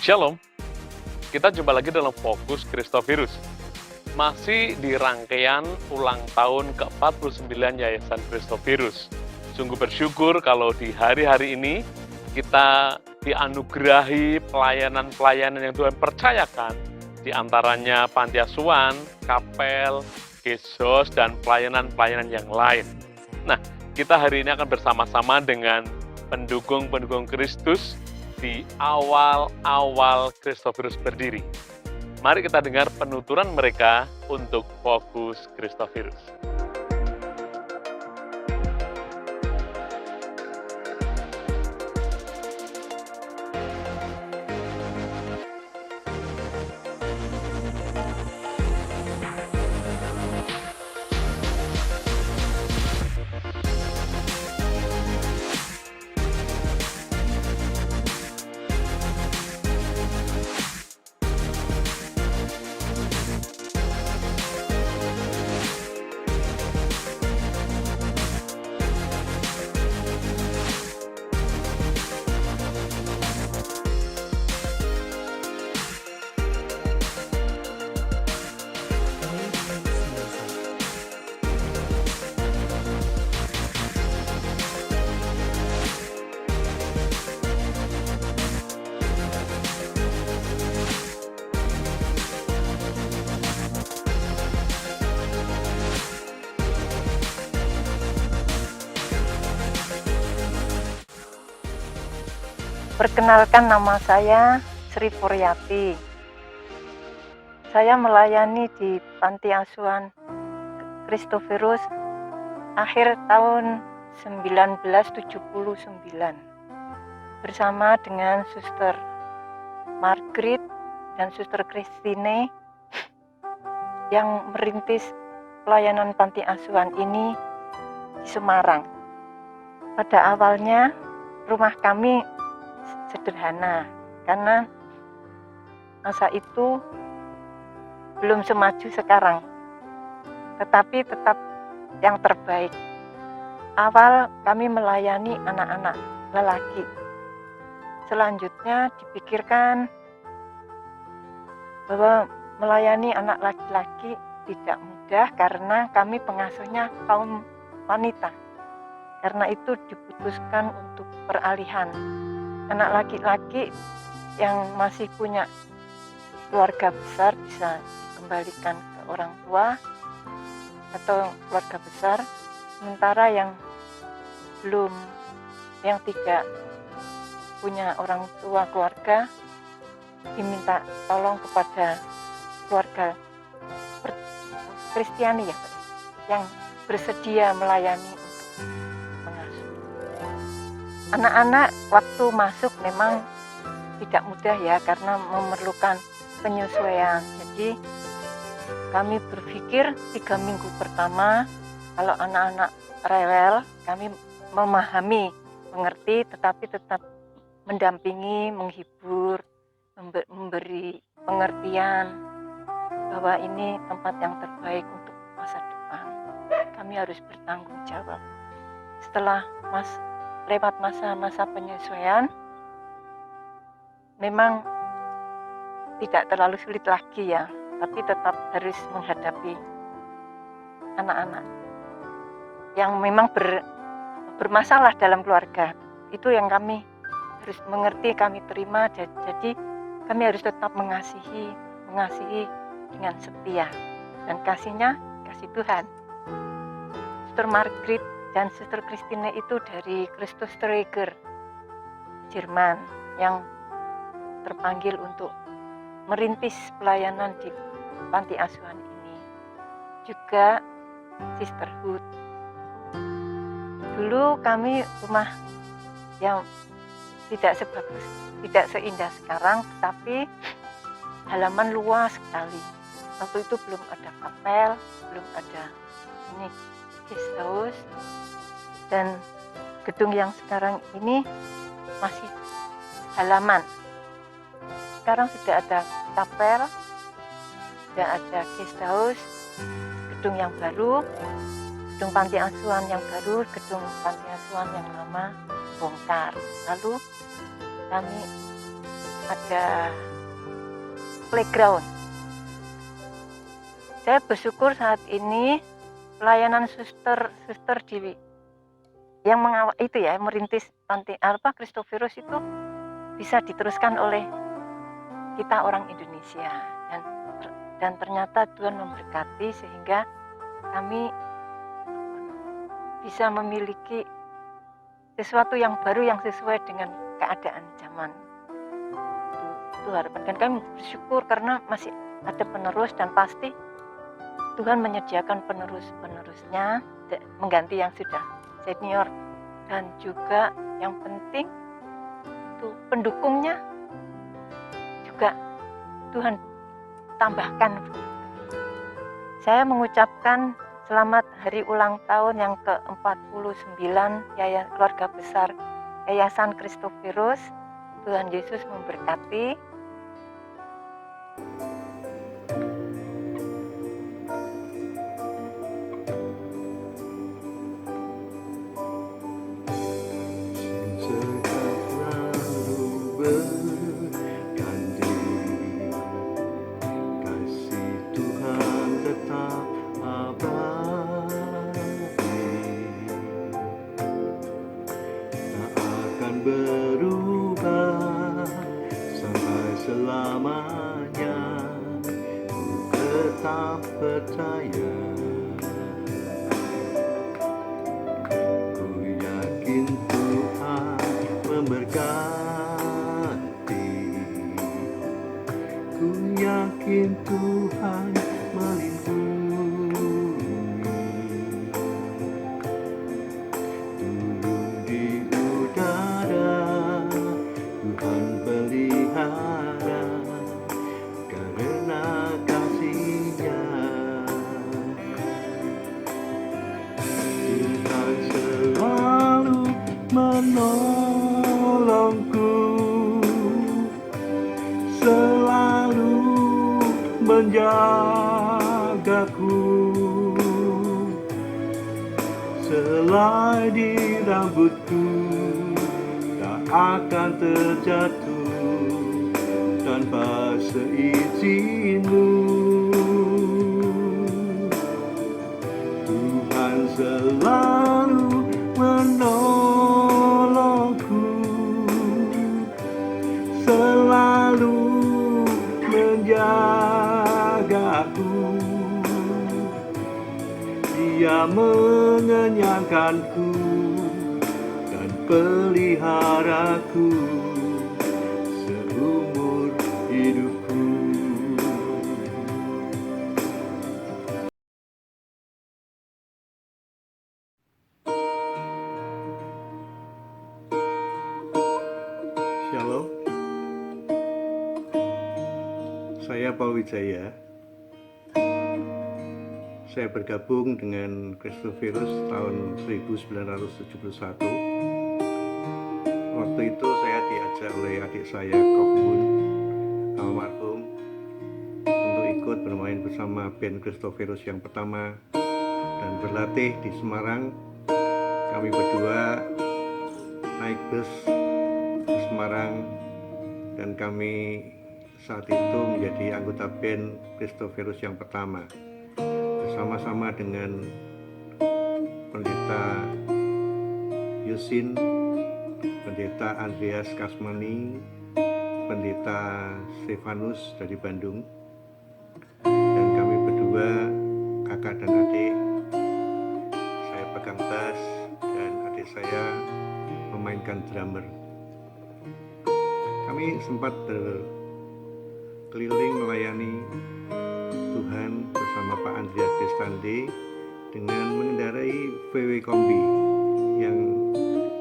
Shalom, kita jumpa lagi dalam Fokus Kristovirus. Masih di rangkaian ulang tahun ke-49 Yayasan Kristovirus. Sungguh bersyukur kalau di hari-hari ini kita dianugerahi pelayanan-pelayanan yang Tuhan percayakan, di antaranya panti asuhan, kapel, gesos, dan pelayanan-pelayanan yang lain. Nah, kita hari ini akan bersama-sama dengan pendukung-pendukung Kristus di awal-awal Kristovirus berdiri. Mari kita dengar penuturan mereka untuk Fokus Kristovirus. Perkenalkan, nama saya Sri Poryati. Saya melayani di Panti Asuhan Kristovirus akhir tahun 1979 bersama dengan Suster Margaret dan Suster Christine yang merintis pelayanan Panti Asuhan ini di Semarang. Pada awalnya rumah kami sederhana karena masa itu belum semaju sekarang, tetapi tetap yang terbaik. Awal kami melayani anak-anak lelaki, selanjutnya dipikirkan bahwa melayani anak laki-laki tidak mudah karena kami pengasuhnya kaum wanita. Karena itu diputuskan untuk peralihan. Anak laki-laki yang masih punya keluarga besar bisa dikembalikan ke orang tua atau keluarga besar, sementara yang tidak punya orang tua keluarga diminta tolong kepada keluarga Kristiani yang bersedia melayani. Anak-anak waktu masuk memang tidak mudah ya, karena memerlukan penyesuaian. Jadi kami berpikir 3 minggu pertama kalau anak-anak rewel, kami memahami, mengerti, tetapi tetap mendampingi, menghibur, memberi pengertian bahwa ini tempat yang terbaik untuk masa depan. Kami harus bertanggung jawab. Setelah lewat masa-masa penyesuaian, memang tidak terlalu sulit lagi ya, tapi tetap harus menghadapi anak-anak yang memang bermasalah dalam keluarga. Itu yang kami harus mengerti, kami terima. Jadi kami harus tetap mengasihi dengan setia, dan kasihnya kasih Tuhan. Suster Margaret dan Suster Christine itu dari Christustrager Jerman yang terpanggil untuk merintis pelayanan di panti asuhan ini. Juga sisterhood. Dulu kami rumah yang tidak seindah sekarang, tapi halaman luas sekali. Waktu itu belum ada kapel, belum ada guest house, dan gedung yang sekarang ini masih halaman. Sekarang sudah ada kapel, sudah ada guest house, gedung yang baru, gedung panti asuhan yang baru, gedung panti asuhan yang lama bongkar. Lalu kami ada playground. Saya bersyukur saat ini pelayanan suster di yang merintis panti Christophorus itu bisa diteruskan oleh kita orang Indonesia, dan ternyata Tuhan memberkati sehingga kami bisa memiliki sesuatu yang baru yang sesuai dengan keadaan zaman. Itu harapan, dan kami bersyukur karena masih ada penerus, dan pasti Tuhan menyediakan penerusnya mengganti yang sudah senior, dan juga yang penting itu pendukungnya juga Tuhan tambahkan. Saya mengucapkan selamat hari ulang tahun yang ke-49 keluarga besar Yayasan Christophorus. Tuhan Yesus memberkati. Berubah sampai selamanya, ku tetap percaya, ku yakin Tuhan memberkati, ku yakin Tuhan melindungi. Menolongku, selalu menjagaku, selai di rambutku tak akan terjatuh tanpa seizinmu. Tuhan selalu menolongku, selalu menjagaku. Dia mengenyangkanku dan peliharaku seumur hidupku. Shalom, saya Paul Wijaya. Saya bergabung dengan Christophorus tahun 1971. Waktu itu saya diajak oleh adik saya, Kokbun, almarhum, untuk ikut bermain bersama band Christophorus yang pertama dan berlatih di Semarang. Kami berdua naik bus ke Semarang, dan kami saat itu menjadi anggota band Christophorus yang pertama, bersama-sama dengan Pendeta Yusin, Pendeta Andreas Kasmani, Pendeta Stefanus dari Bandung, dan kami berdua, kakak dan adik. Saya pegang bass dan adik saya memainkan drummer. Kami sempat berkeliling melayani Tuhan bersama Pak Andreas Destande dengan mengendarai VW Kombi yang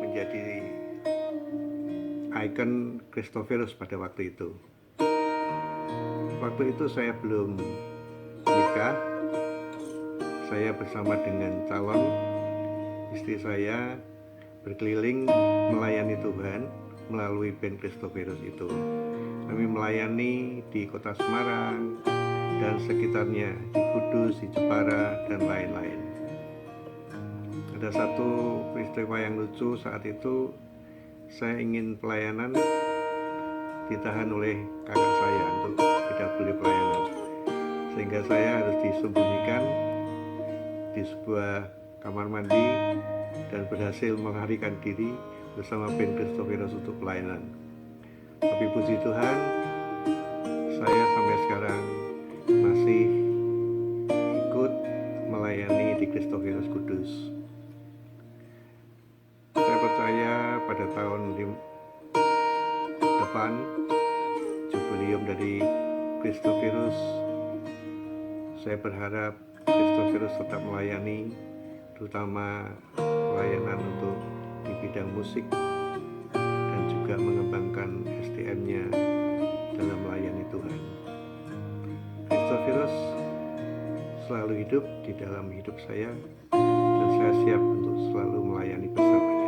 menjadi ikon Christophorus pada waktu itu. Waktu itu saya belum nikah. Saya bersama dengan calon istri saya berkeliling melayani Tuhan melalui band Christophorus itu. Kami melayani di kota Semarang dan sekitarnya, di Kudus, di Jepara, dan lain-lain. Ada satu peristiwa yang lucu saat itu. Saya ingin pelayanan ditahan oleh kakak saya untuk tidak boleh pelayanan, sehingga saya harus disembunyikan di sebuah kamar mandi dan berhasil melarikan diri bersama band Christophirus untuk pelayanan. Tapi puji Tuhan, saya sampai sekarang masih ikut melayani di Christophirus Kudus. Saya percaya pada tahun depan jubileum dari Christophirus, saya berharap Christophirus tetap melayani, terutama pelayanan untuk di bidang musik dan juga mengembangkan SDM-nya dalam melayani Tuhan. Christophirus selalu hidup di dalam hidup saya dan saya siap untuk selalu melayani bersamanya.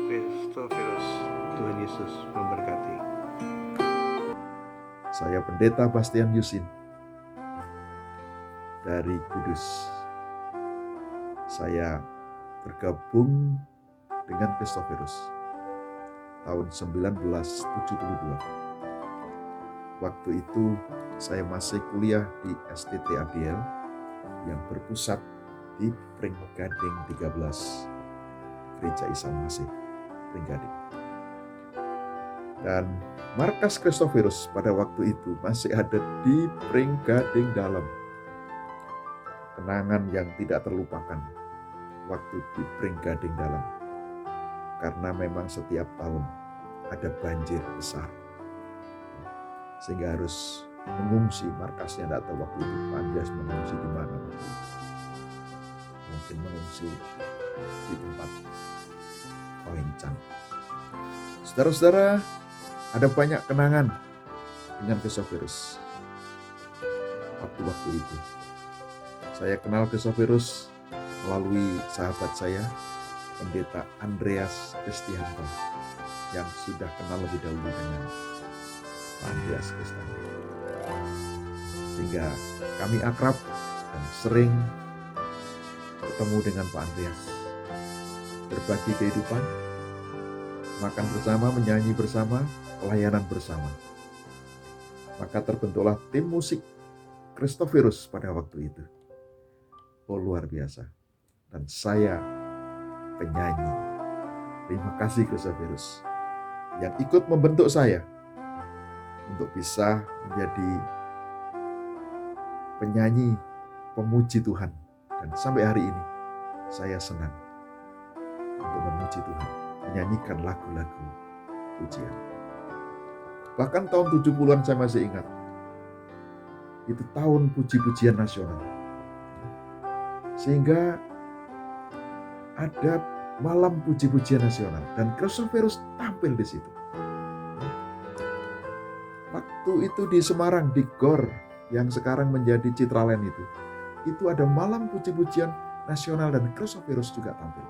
Christophirus, Tuhan Yesus memberkati. Saya Pendeta Bastian Yusin dari Kudus. Saya bergabung dengan Christophirus tahun 1972. Waktu itu saya masih kuliah di STT ADL yang berpusat di Pringgading 13, Gereja Isa Masih Pringgading. Dan markas Christophirus pada waktu itu masih ada di Pringgading Dalam. Kenangan yang tidak terlupakan waktu di Pringgading Dalam. Karena memang setiap tahun ada banjir besar. Sehingga harus mengungsi, markasnya tidak tahu waktu itu Pak Andreas mengungsi di mana waktu itu. Mungkin mengungsi di tempat Koencang. Saudara-saudara, ada banyak kenangan dengan Christophirus waktu-waktu itu. Saya kenal Christophirus melalui sahabat saya, Pendeta Andreas Kristianto, yang sudah kenal lebih dahulu dengan Pak Andreas Kristianto. Sehingga kami akrab dan sering bertemu dengan Pak Andreas, berbagi kehidupan, makan bersama, menyanyi bersama, pelayanan bersama. Maka terbentuklah tim musik Christophirus pada waktu itu. Oh, luar biasa. Dan saya penyanyi. Terima kasih Christophirus yang ikut membentuk saya untuk bisa menjadi penyanyi pemuji Tuhan. Dan sampai hari ini saya senang untuk memuji Tuhan, menyanyikan lagu-lagu pujian. Bahkan tahun 70-an saya masih ingat. Itu tahun puji-pujian nasional. Sehingga ada malam puji-pujian nasional dan Christophirus tampil di situ. Waktu itu di Semarang, di GOR yang sekarang menjadi Citraland itu ada malam puji-pujian nasional dan Christophirus juga tampil.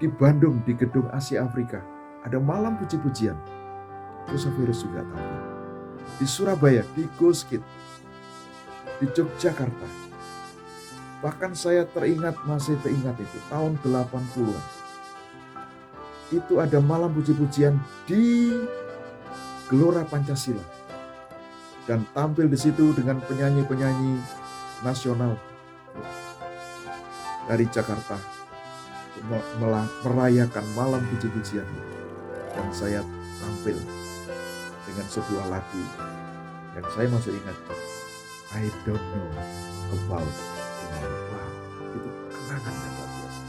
Di Bandung, di gedung Asia Afrika, ada malam puji-pujian. Christophirus juga tampil. Di Surabaya, di Goskit, di Yogyakarta. Bahkan saya masih teringat itu, tahun 80-an. Itu ada malam puji-pujian di Gelora Pancasila. Dan tampil di situ dengan penyanyi-penyanyi nasional dari Jakarta. Merayakan malam puji-pujian. Dan saya tampil dengan sebuah lagu yang saya masih ingat. I don't know about tomorrow. Wow, itu kenangan yang luar biasa.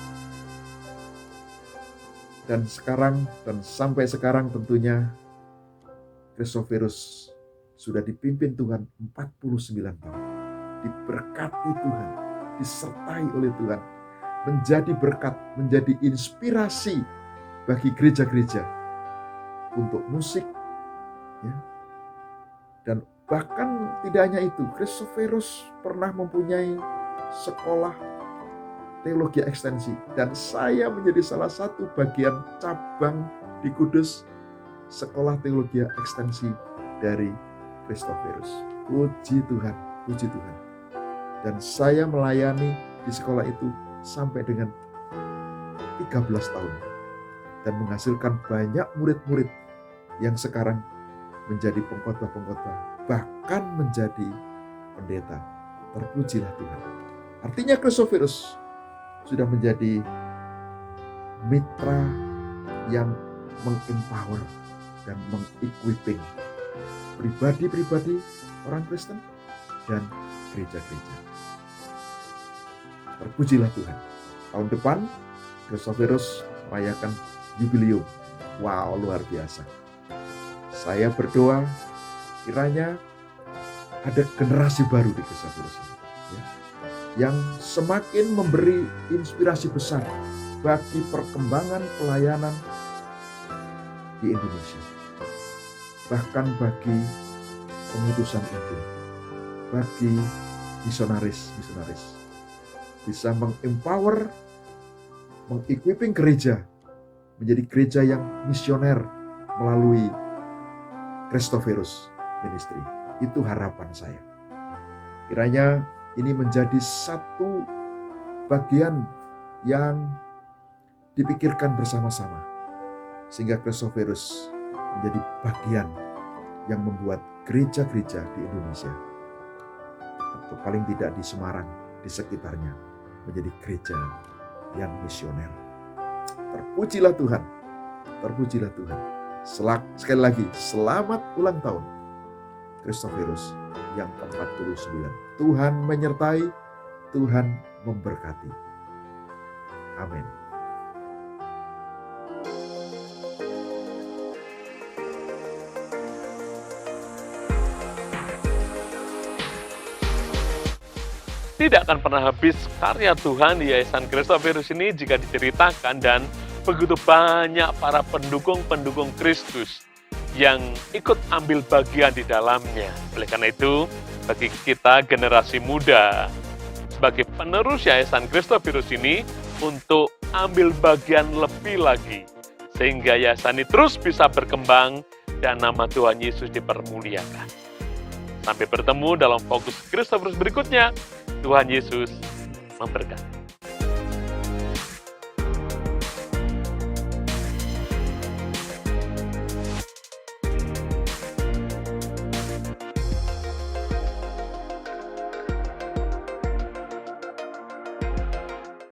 Dan sekarang dan sampai sekarang tentunya Christophirus sudah dipimpin Tuhan 49 tahun. Diberkati Tuhan, disertai oleh Tuhan, menjadi berkat, menjadi inspirasi bagi gereja-gereja untuk musik, ya. Dan bahkan tidak hanya itu, Christophirus pernah mempunyai sekolah teologi ekstensi dan saya menjadi salah satu bagian cabang di Kudus sekolah teologi ekstensi dari Christophirus. Puji Tuhan, puji Tuhan. Dan saya melayani di sekolah itu sampai dengan 13 tahun. dan menghasilkan banyak murid-murid yang sekarang menjadi pengkhotbah-pengkhotbah, bahkan menjadi pendeta. Terpujilah Tuhan. Artinya Christophorus sudah menjadi mitra yang mengempower dan mengequipping pribadi-pribadi orang Kristen dan gereja-gereja. Terpujilah Tuhan. Tahun depan Christophorus merayakan jubileum. Wow, luar biasa. Saya berdoa kiranya ada generasi baru di Christophorus ini, ya, yang semakin memberi inspirasi besar bagi perkembangan pelayanan di Indonesia, bahkan bagi pengutusan Injil, bagi misionaris-misionaris, bisa mengempower, mengequipping gereja menjadi gereja yang misioner melalui Christophorus Ministry. Itu harapan saya. Kiranya ini menjadi satu bagian yang dipikirkan bersama-sama, sehingga Christophorus menjadi bagian yang membuat gereja-gereja di Indonesia, atau paling tidak di Semarang, di sekitarnya, menjadi gereja yang misioner. Terpujilah Tuhan. Terpujilah Tuhan. Sekali lagi, selamat ulang tahun Christophorus yang ke-49. Tuhan menyertai, Tuhan memberkati. Amin. Tidak akan pernah habis karya Tuhan di Yayasan Christophorus ini jika diceritakan, dan begitu banyak para pendukung-pendukung Kristus yang ikut ambil bagian di dalamnya. Oleh karena itu, bagi kita generasi muda, sebagai penerus Yayasan Christophorus ini, untuk ambil bagian lebih lagi, sehingga yayasan ini terus bisa berkembang dan nama Tuhan Yesus dipermuliakan. Sampai bertemu dalam Fokus Christophorus berikutnya. Tuhan Yesus memberkati.